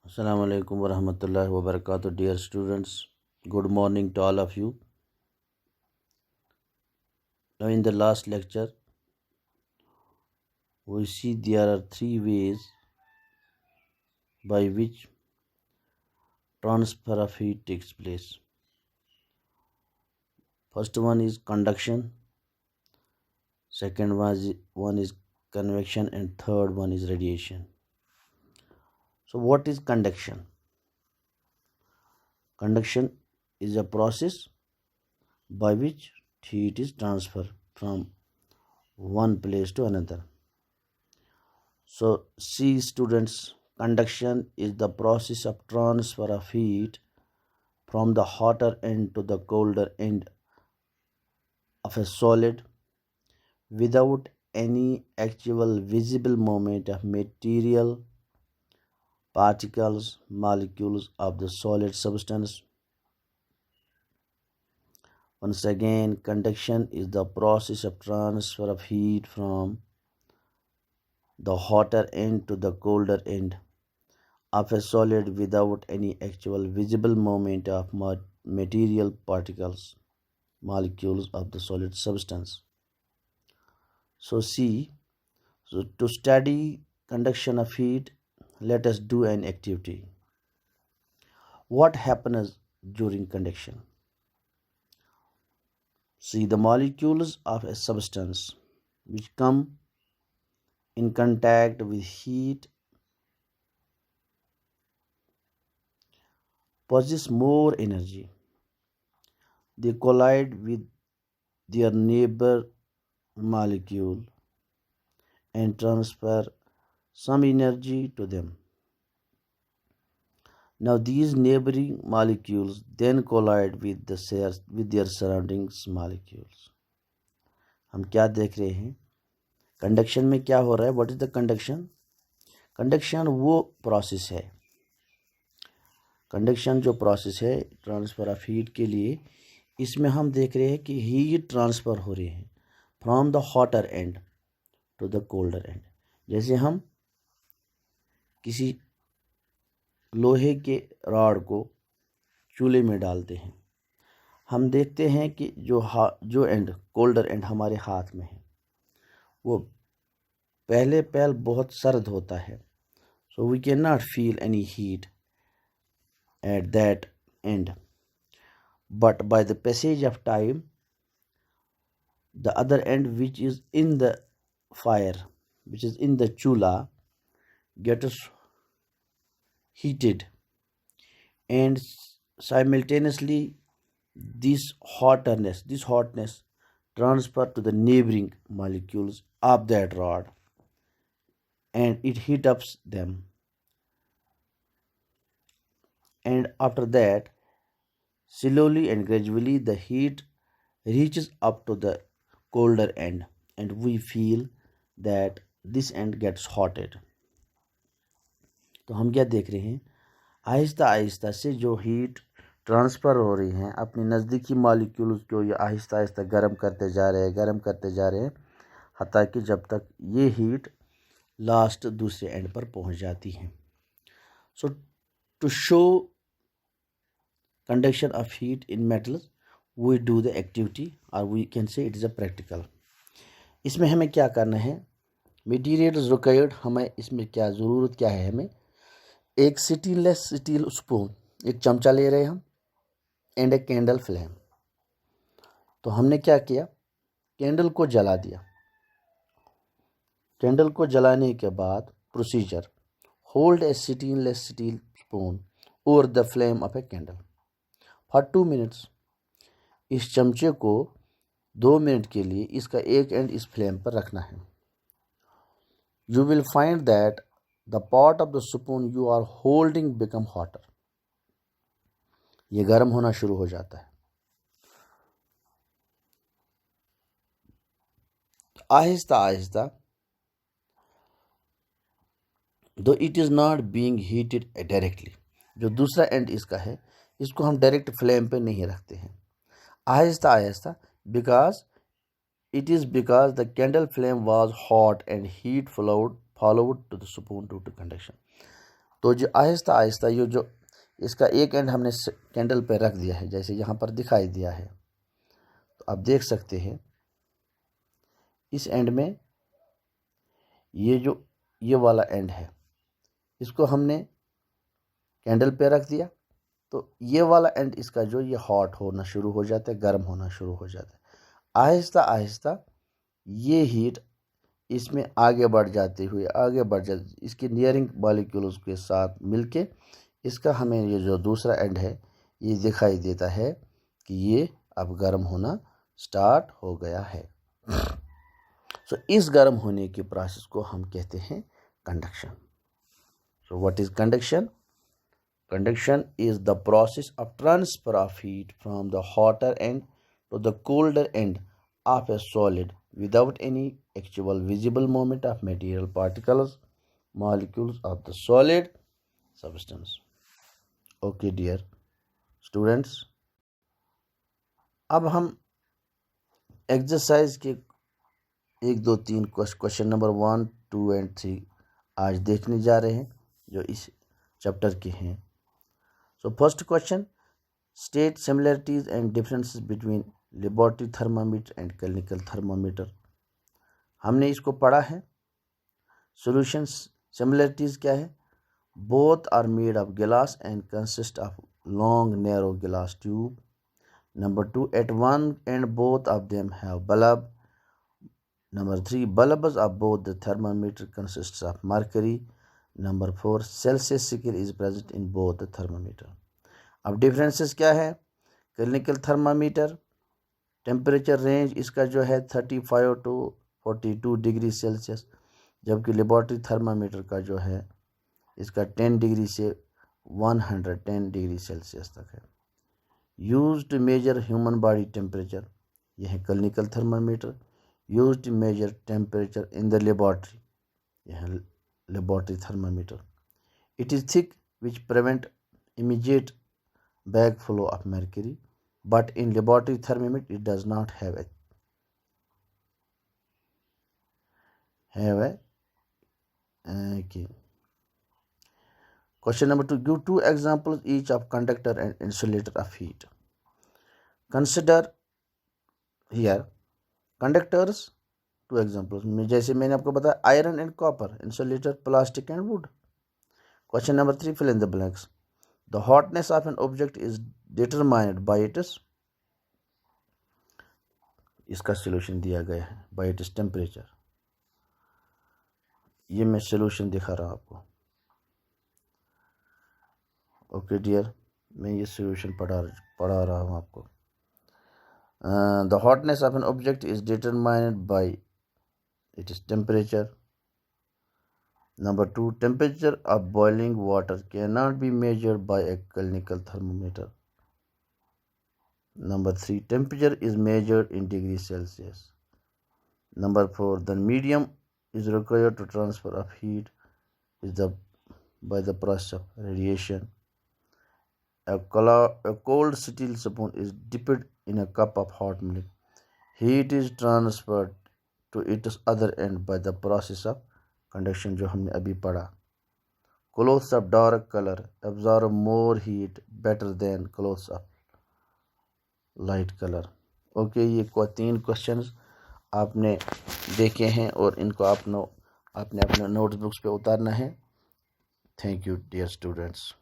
Assalamu alaikum wa rahmatullahi wa barakatuh. Dear students, good morning to all of you. Now, in the last lecture, we see there are three ways by which transfer of heat takes place. First one is conduction, second one is convection, and third one is radiation. So, what is conduction? Conduction is a process by which heat is transferred from one place to another. So, see students, conduction is the process of transfer of heat from the hotter end to the colder end of a solid without any actual visible movement of material, particles, molecules of the solid substance. Once again, conduction is the process of transfer of heat from the hotter end to the colder end of a solid without any actual visible movement of material, particles, molecules of the solid substance. So to study conduction of heat, let us do an activity. What happens during conduction? See, the molecules of a substance which come in contact with heat possess more energy. They collide with their neighbor molecule and transfer some energy to them. Now these neighboring molecules then collide with their surroundings molecules. हम क्या देख रहे हैं? Conduction में क्या हो रहा है? What is the conduction? Conduction वो प्रोसेस है, कंडक्शन जो प्रोसेस है ट्रांसफ़र ऑफ हीट के लिए, इसमें हम देख रहे हैं कि हीट ट्रांसफ़र हो रही है from the hotter end to the colder end. जैसे हम किसी लोहे के रॉड को चूल्हे में डालते हैं, हम देखते हैं कि जो एंड कोल्डर एंड हमारे हाथ में है वो पहले बहुत सर्द होता है, so we can not feel any heat at that end, but by the passage of time the other end which is in the fire, which is in the chula, gets heated, and simultaneously this hotness transfer to the neighboring molecules of that rod and it heat ups them, and after that slowly and gradually the heat reaches up to the colder end and we feel that this end gets hotted. तो हम क्या देख रहे हैं? आहिस्ता आहिस्ता से जो heat transfer हो रही हैं अपनी नज़दीकी मॉलिक्यूल्स को ये आहिस्ता आहिस्ता गर्म करते जा रहे हैं हत्ता कि जब तक ये हीट लास्ट दूसरे एंड पर पहुंच जाती हैं. So to show conduction of heat in metals we do the activity or we can say it is a practical. इसमें हमें क्या करना है? मटीरियल्स रिक्वायर्ड, हमें इसमें क्या ज़रूरत क्या है? हमें एक स्टेनलेस स्टील स्पून, एक चमचा ले रहे हैं हम, एंड ए कैंडल फ्लेम. तो हमने क्या किया? कैंडल को जला दिया. कैंडल को जलाने के बाद procedure, hold a stainless steel spoon over the flame of a candle for 2 minutes. इस चमचे को 2 मिनट के लिए इसका एक एंड इस फ्लेम पर रखना है. You will find that the part of the spoon you are holding become hotter. ये गर्म होना शुरू हो जाता है. आहिस्ता आहिस्ता, दो it is not being heated directly, जो दूसरा एंड इसका है इसको हम डायरेक्ट फ्लेम पे नहीं रखते हैं. Aahista Aahista, because the candle flame was hot and heat followed to the spoon due to conduction. तो जो आहिस्ता आहिस्ता ये जो इसका एक एंड हमने कैंडल पे रख दिया है, जैसे यहाँ पर दिखाई दिया है, तो आप देख सकते हैं इस एंड में ये वाला एंड है, इसको हमने कैंडल पे रख दिया, तो ये वाला एंड इसका जो ये हॉट होना शुरू हो जाता है, गर्म होना शुरू हो जाता है। आहिस्ता आहिस्ता ये हीट इसमें आगे बढ़ जाते इसके नियरिंग मॉलिक्यूल्स के साथ मिलके इसका हमें ये जो दूसरा एंड है ये दिखाई देता है कि ये अब गर्म होना स्टार्ट हो गया है। सो इस गर्म होने के प्रोसेस को हम कहते हैं conduction. So what is conduction? Conduction is the process of transfer of heat from the hotter end to the colder end of a solid without any actual visible movement of material particles, molecules of the solid substance. Okay dear students, अब हम exercise के 1, 2, 3 question number 1, 2 and 3 आज देखने जा रहे हैं जो इस चैप्टर के हैं। So first question, state similarities and differences between laboratory thermometer and clinical thermometer। हमने इसको पढ़ा है। Solutions similarities क्या है? Both are made of glass and consist of long narrow glass tube। Number 2, at one end both of them have bulb। Number 3, bulbs of both the thermometer consists of mercury। Number 4, Celsius scale is present in both the thermometer। अब differences क्या है? Clinical thermometer temperature range इसका जो है 35 to 42 degree Celsius, जबकि laboratory thermometer का जो है इसका 10 डिग्री से 110 डिग्री सेल्सियस तक है। Use to measure human body temperature, यह है clinical thermometer. Use to measure temperature in the laboratory, यह है laboratory thermometer. It is thick which prevent immediate backflow of mercury, but in laboratory thermometer it does not have a okay. Question number 2, give 2 examples each of conductor and insulator of heat। Consider here conductors 2 examples में, जैसे मैंने आपको बताया iron and copper, insulator plastic and would. Question number 3, fill in the blanks। The hotness of an object is determined by its, इसका solution दिया गया है by its temperature। ये मैं सॉल्यूशन दिखा रहा हूँ आपको। ओके डियर, मैं ये सॉल्यूशन पढ़ा रहा हूँ आपको। The hotness of an object is determined by its temperature। Number 2, temperature of boiling water cannot be measured by a clinical thermometer। Number 3, temperature is measured in degrees Celsius। Number 4, the medium is required to transfer of heat is by the process of radiation। A cold steel spoon is dipped in a cup of hot milk। Heat is transferred to its other end by the process of conduction, जो हमने अभी पढ़ा। Clothes of dark colour absorb more heat better than clothes of light colour. Okay, ये 3 questions आपने देखे हैं और इनको आपने अपने नोटबुक्स पे उतारना है। Thank you dear students.